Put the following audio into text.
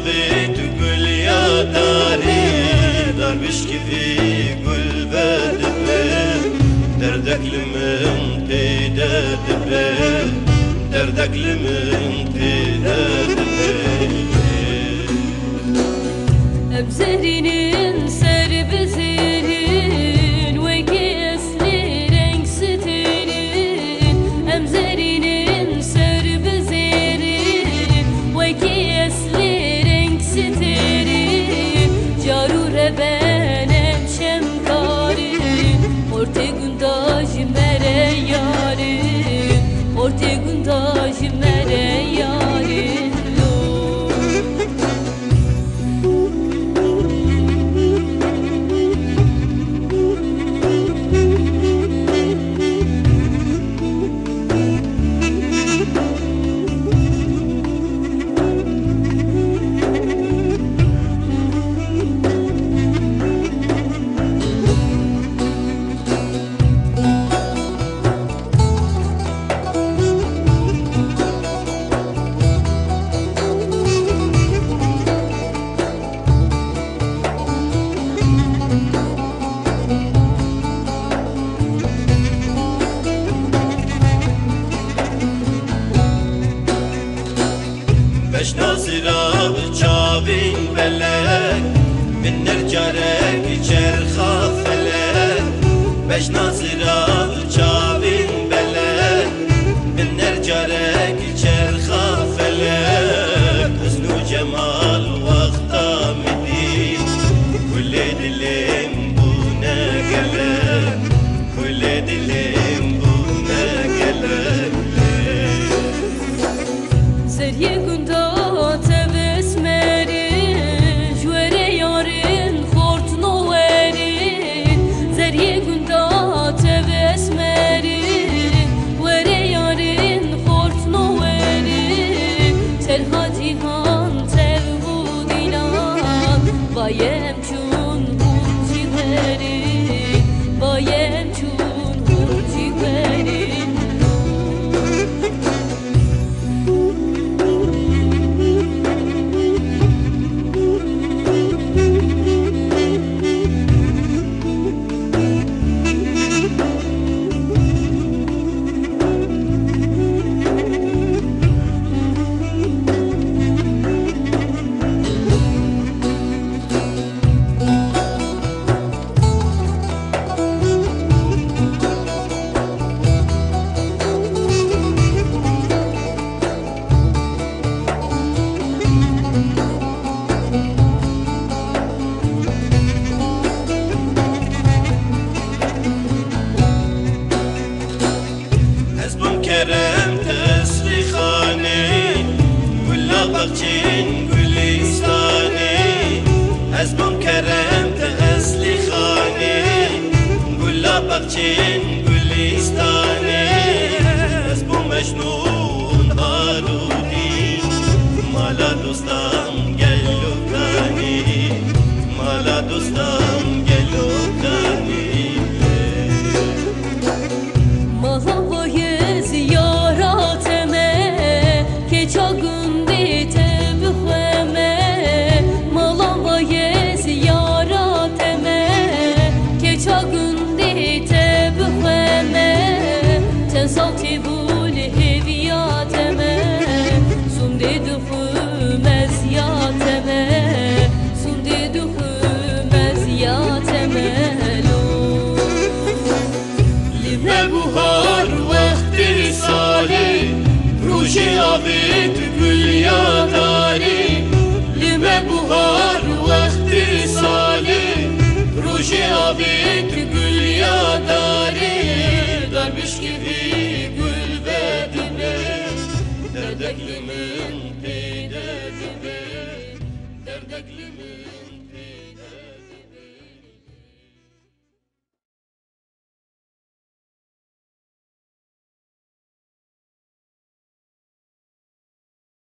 abi tu gül yadari darviş gibi gül bedbe derdeklimin peyderbe derdeklimin peyderbe Ebzerinin serbezerin ve kesli renk siterin Ebzerinin serbezerin ve kesli renk siterin Carure benem şemkarin Orte gündaj mere yarin Orte gündaj mere yarin Beş nazira çavin belek Binler carek içer hafelek Beş nazira çavin belek Binler carek içer hafelek Hüsnü cemal vakta midi Kulle dilim bu ne gelek Kulle dilim bu ne gelek Zerye gündaj tebesmerin Jwere yarin khort noverin Zerye gündaj tebesmerin Jwere yarin khort noverin Telha cihan tevhud ilan Bayem çun hunci verin Bayem çun hunci verin Kerem tesli khani Gülla bakçin gülistani Ezbun kerem tesli khani Gülla bakçin gülistani Ezbun mecnun arudi Mala dostan gel lukani Mala dostan gel lukani صوتي بولي هبياتما سندي دخو مزياتما سندي دخو مزياتما لما بهار وقت رسالي روشي عبيد كل يا داري لما بهار وقت رسالي روشي عبيد كل يا داري دربش gibi derdeklimin peyderbe derdeklimin